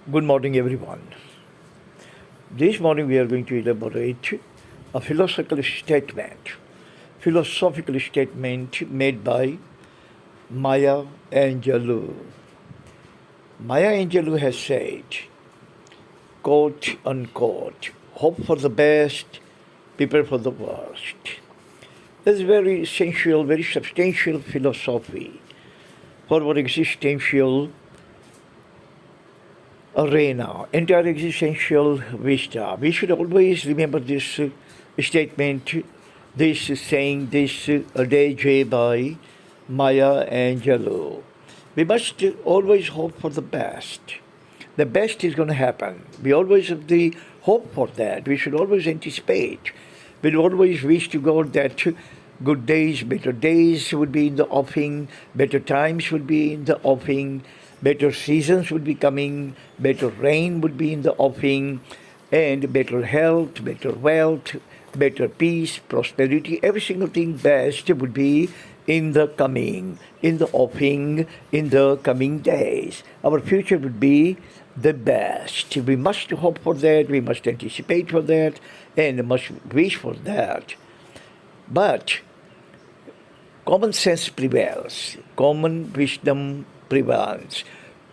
Good morning, everyone. This morning we are going to elaborate a philosophical statement made by Maya Angelou. Maya Angelou has said, quote unquote, hope for the best, prepare for the worst. This is very essential, very substantial philosophy for our existential arena, entire existential vista. We should always remember this statement, this saying, this adage by Maya Angelou. We must always hope for the best. The best is going to happen. We always have the hope for that. We should always anticipate. We always wish to God that good days, better days would be in the offing, better times would be in the offing, better seasons would be coming, better rain would be in the offing, and better health, better wealth, better peace, prosperity, every single thing best would be in the coming, in the offing, in the coming days. Our future would be the best. We must hope for that, we must anticipate for that, and must wish for that. But common sense prevails, common wisdom prevails,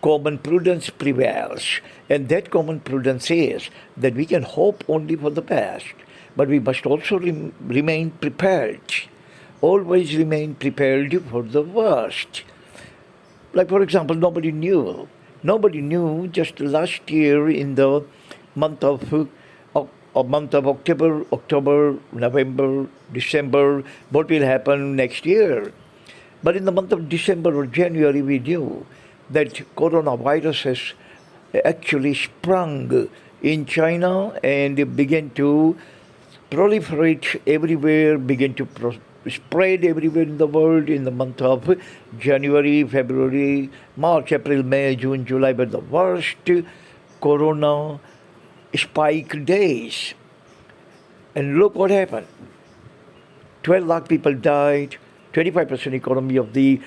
common prudence prevails, and that common prudence is that we can hope only for the best, but we must also remain prepared, always remain prepared for the worst. Like, for example, nobody knew just last year in the month of October, November, December, what will happen next year. But in the month of December or January, we knew that coronavirus has actually sprung in China and began to proliferate everywhere, began to spread everywhere in the world in the month of January, February, March, April, May, June, July were the worst corona spike days. And look what happened. 12 lakh people died, 25% economy of the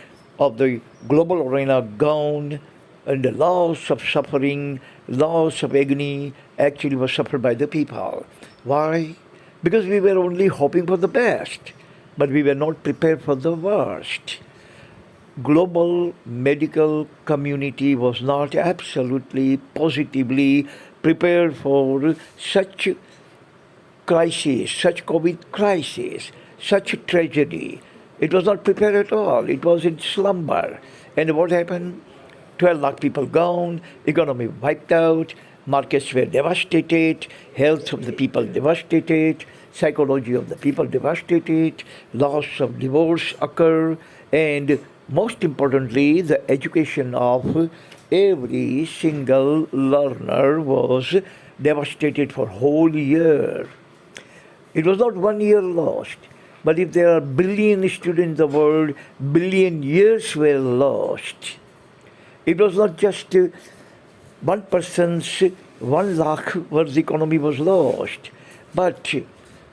global arena gone, and the loss of suffering, loss of agony actually was suffered by the people. Why? Because we were only hoping for the best, but we were not prepared for the worst. Global medical community was not absolutely, positively prepared for such crisis, such COVID crisis, such tragedy. It was not prepared at all. It was in slumber. And what happened? 12 lakh people gone, economy wiped out, markets were devastated, health of the people devastated, psychology of the people devastated, loss of divorce occur, and most importantly, the education of every single learner was devastated for whole year. It was not 1 year lost, but if there are billion students in the world, billion years were lost. It was not just one person's 1 lakh worth economy was lost, but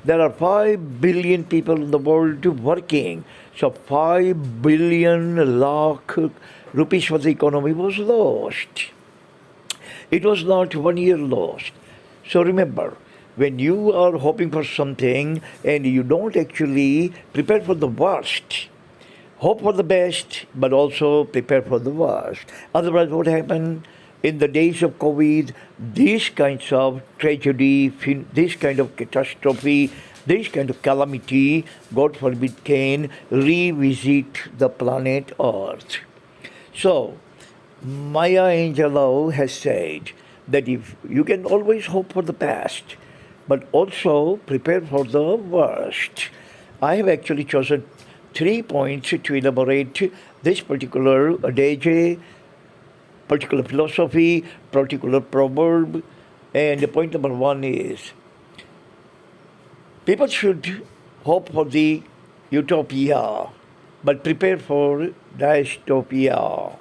there are 5 billion people in the world working. So 5 billion lakh rupees for the economy was lost. It was not 1 year lost. So remember, when you are hoping for something and you don't actually prepare for the worst, hope for the best, but also prepare for the worst. Otherwise, what happened? In the days of COVID, these kinds of tragedy, this kind of catastrophe, this kind of calamity, God forbid, can revisit the planet Earth. So, Maya Angelou has said that if you can always hope for the best, but also prepare for the worst. I have actually chosen 3 points to elaborate this particular adage, particular philosophy, particular proverb. And point number 1 is, people should hope for the utopia, but prepare for dystopia.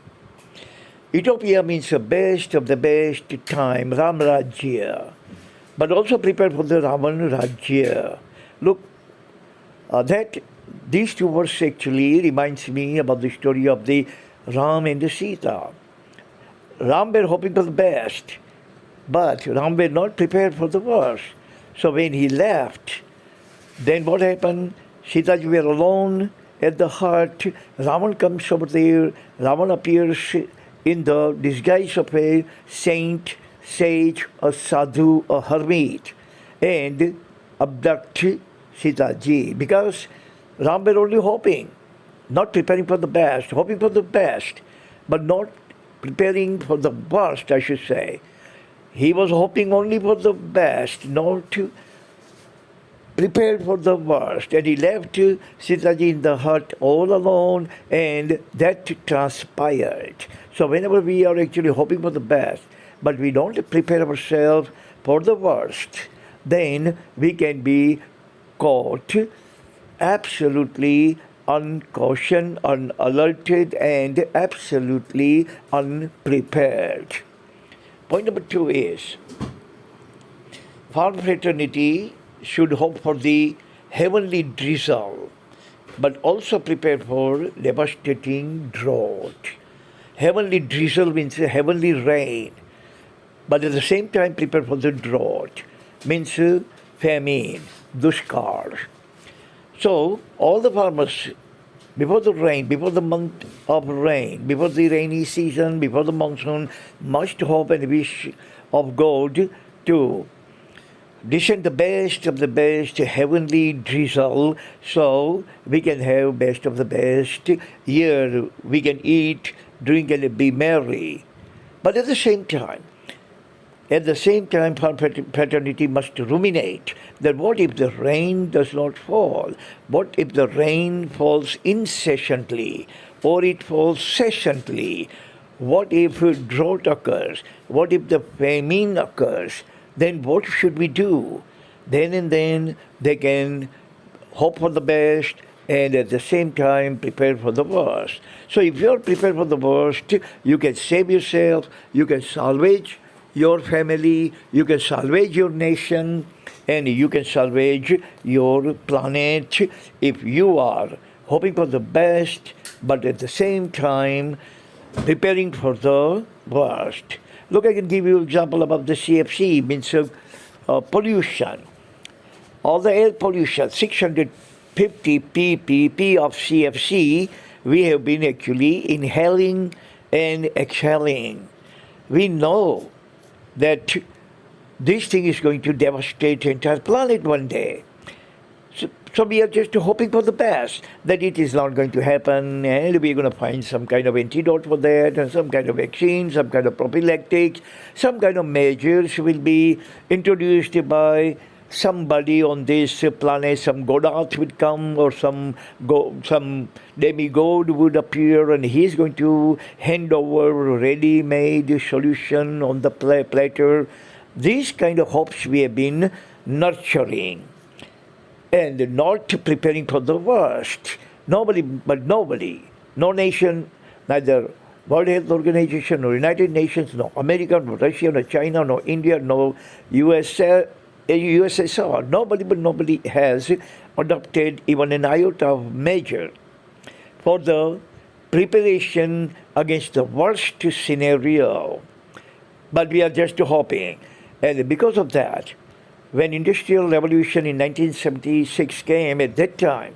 Utopia means the best of the best time, Ram Rajya, but also prepare for the Ravan Rajya. Look, that these two verses actually reminds me about the story of the Ram and the Sita. Ram were hoping for the best, but Ram were not prepared for the worst. So when he left, then what happened? Sitaji were alone at the hut. Ravan comes over there. Ravan appears in the disguise of a saint, sage, a sadhu, a hermit, and abduct Sitaji because Ram were only hoping, not preparing for the best, hoping for the best, but not preparing for the worst, I should say. He was hoping only for the best, not prepared for the worst. And he left Sitaji in the hut all alone, and that transpired. So whenever we are actually hoping for the best, but we don't prepare ourselves for the worst, then we can be caught absolutely uncautioned, unalerted, and absolutely unprepared. Point number 2 is farm fraternity should hope for the heavenly drizzle, but also prepare for devastating drought. Heavenly drizzle means heavenly rain, but at the same time prepare for the drought, means famine, dushkar. So all the farmers, before the rain, before the month of rain, before the rainy season, before the monsoon, must hope and wish of God to descend the best of the best heavenly drizzle so we can have best of the best year. We can eat, drink, and be merry. But at the same time, farm fraternity must ruminate that what if the rain does not fall? What if the rain falls incessantly or it falls sessionally? What if drought occurs? What if the famine occurs? Then what should we do? Then and then they can hope for the best and at the same time prepare for the worst. So if you are prepared for the worst, you can save yourself, you can salvage your family, you can salvage your nation, and you can salvage your planet if you are hoping for the best, but at the same time preparing for the worst. Look, I can give you an example about the CFC, means pollution. All the air pollution, 650 ppb of CFC, we have been actually inhaling and exhaling. We know that this thing is going to devastate the entire planet one day. So we are just hoping for the best, that it is not going to happen, and we're going to find some kind of antidote for that, and some kind of vaccine, some kind of prophylactic, some kind of measures will be introduced by somebody on this planet. Some Godath would come, or some demigod would appear, and he's going to hand over ready-made solution on the platter. These kind of hopes we have been nurturing and not preparing for the worst. Nobody, no nation, neither World Health Organization, nor United Nations, no America, no Russia, no China, no India, no USSR, nobody has adopted even an iota of measure for the preparation against the worst scenario. But we are just hoping. And because of that, when Industrial Revolution in 1976 came, at that time,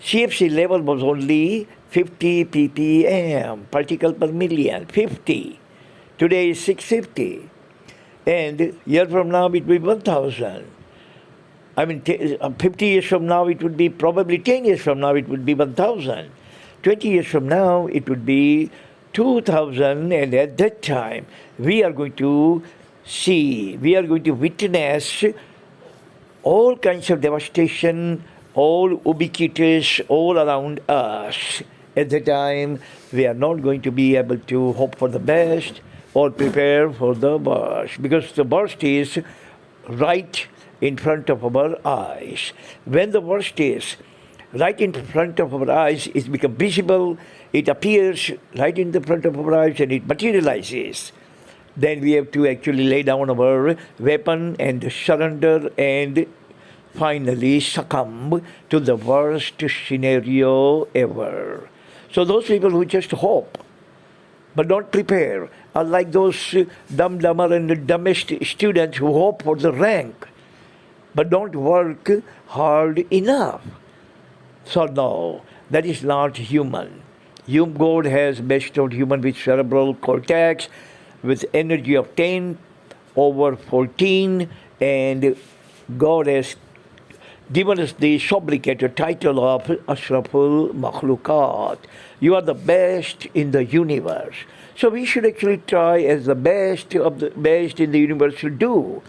CFC level was only 50 ppm, particle per million, 50. Today is 650. And a year from now, it will be 1,000. 50 years from now, it would be probably 10 years from now, it would be 1,000. 20 years from now, it would be 2,000. And at that time, we are going to witness all kinds of devastation, all ubiquitous, all around us. At the time, we are not going to be able to hope for the best or prepare for the worst, because the worst is right in front of our eyes. When the worst is right in front of our eyes, it becomes visible, it appears right in the front of our eyes, and it materializes. Then we have to actually lay down our weapon and surrender and finally succumb to the worst scenario ever. So those people who just hope, but don't prepare. Unlike those dumber and the dumbest students who hope for the rank, but don't work hard enough. So no, that is not human. God has bestowed human with cerebral cortex, with energy of 10 over 14, and God has given us the sobriquet title of Ashraful Makhlukat. You are the best in the universe. So we should actually try as the best of the best in the universe to do.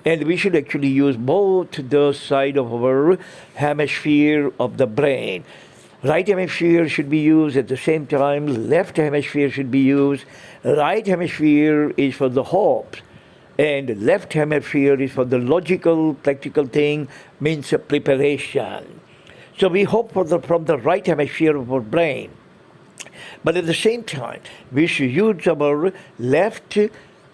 And we should actually use both the side of our hemisphere of the brain. Right hemisphere should be used at the same time. Left hemisphere should be used. Right hemisphere is for the hopes. And left hemisphere is for the logical, practical thing, means preparation. So we hope from the right hemisphere of our brain. But at the same time, we should use our left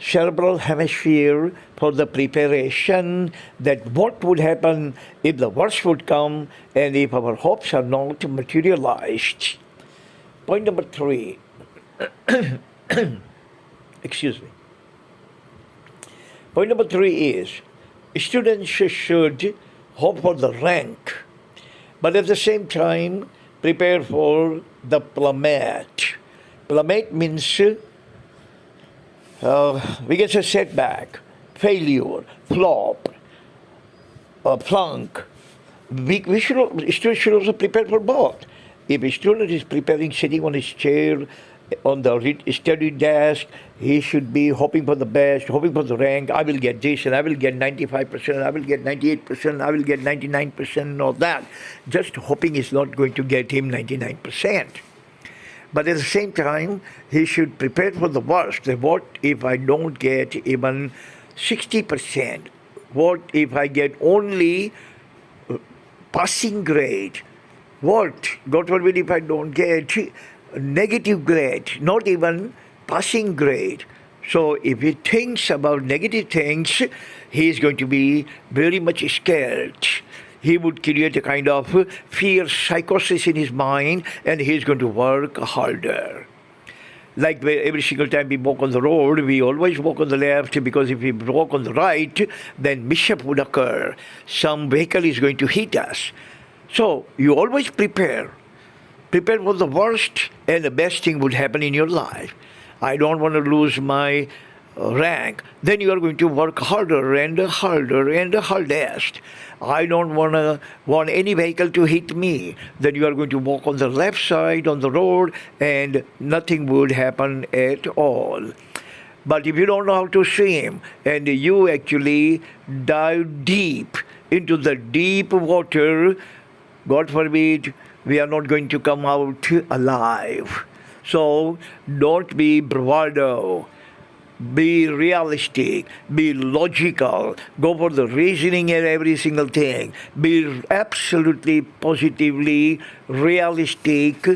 cerebral hemisphere for the preparation that what would happen if the worst would come and if our hopes are not materialized. Point number 3. Excuse me. Point number 3 is students should hope for the rank, but at the same time prepare for the plummet. Plummet means we can say setback, failure, flop, flunk. Students should also prepare for both. If a student is preparing, sitting on his chair, on the study desk, he should be hoping for the best, hoping for the rank. I will get this, and I will get 95%, I will get 98%, I will get 99%, and all that. Just hoping is not going to get him 99%. But at the same time, he should prepare for the worst. What if I don't get even 60%? What if I get only passing grade? What, God forbid, if I don't get negative grade, not even passing grade? So if he thinks about negative things, he is going to be very much scared. He would create a kind of fear psychosis in his mind, and he is going to work harder. Like every single time we walk on the road, we always walk on the left, because if we walk on the right, then mishap would occur. Some vehicle is going to hit us. So you always prepare. Prepare for the worst, and the best thing would happen in your life. I don't want to lose my rank. Then you are going to work harder and harder and hardest. I don't want any vehicle to hit me. Then you are going to walk on the left side on the road, and nothing would happen at all. But if you don't know how to swim, and you actually dive deep into the deep water, God forbid, we are not going to come out alive. So don't be bravado. Be realistic, be logical, go for the reasoning in every single thing. Be absolutely, positively realistic,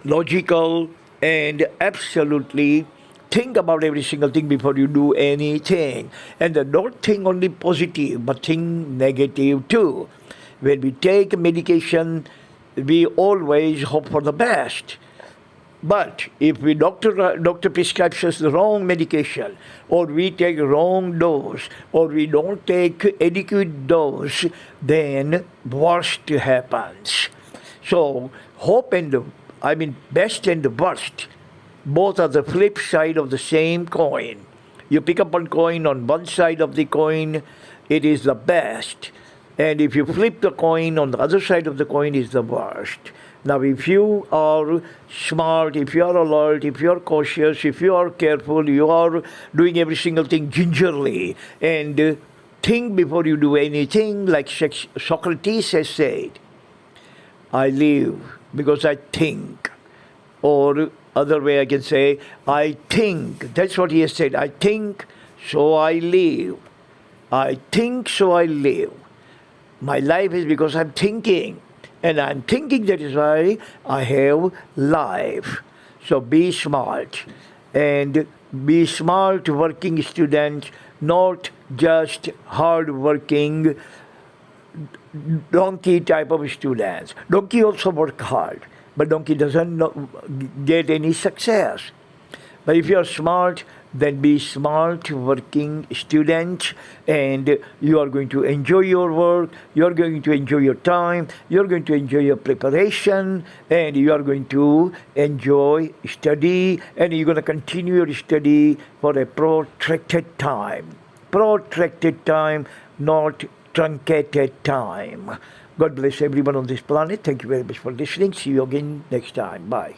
logical, and absolutely think about every single thing before you do anything. And don't think only positive, but think negative too. When we take medication, we always hope for the best. But if we doctor prescribes us the wrong medication, or we take wrong dose, or we don't take adequate dose, then worst happens. So hope best and the worst, both are the flip side of the same coin. You pick up one coin, on one side of the coin, it is the best. And if you flip the coin, on the other side of the coin is the worst. Now, if you are smart, if you are alert, if you are cautious, if you are careful, you are doing every single thing gingerly, and think before you do anything, like Socrates has said, I live because I think. Or other way I can say, I think. That's what he has said. I think, so I live. I think, so I live. My life is because I'm thinking. And I'm thinking, that is why I have life. So be smart. And be smart working students, not just hard-working donkey type of students. Donkey also work hard, but donkey doesn't get any success. But if you are smart, then be smart working student, and you are going to enjoy your work, you are going to enjoy your time, you are going to enjoy your preparation, and you are going to enjoy study, and you're going to continue your study for a protracted time. Protracted time, not truncated time. God bless everyone on this planet. Thank you very much for listening. See you again next time. Bye.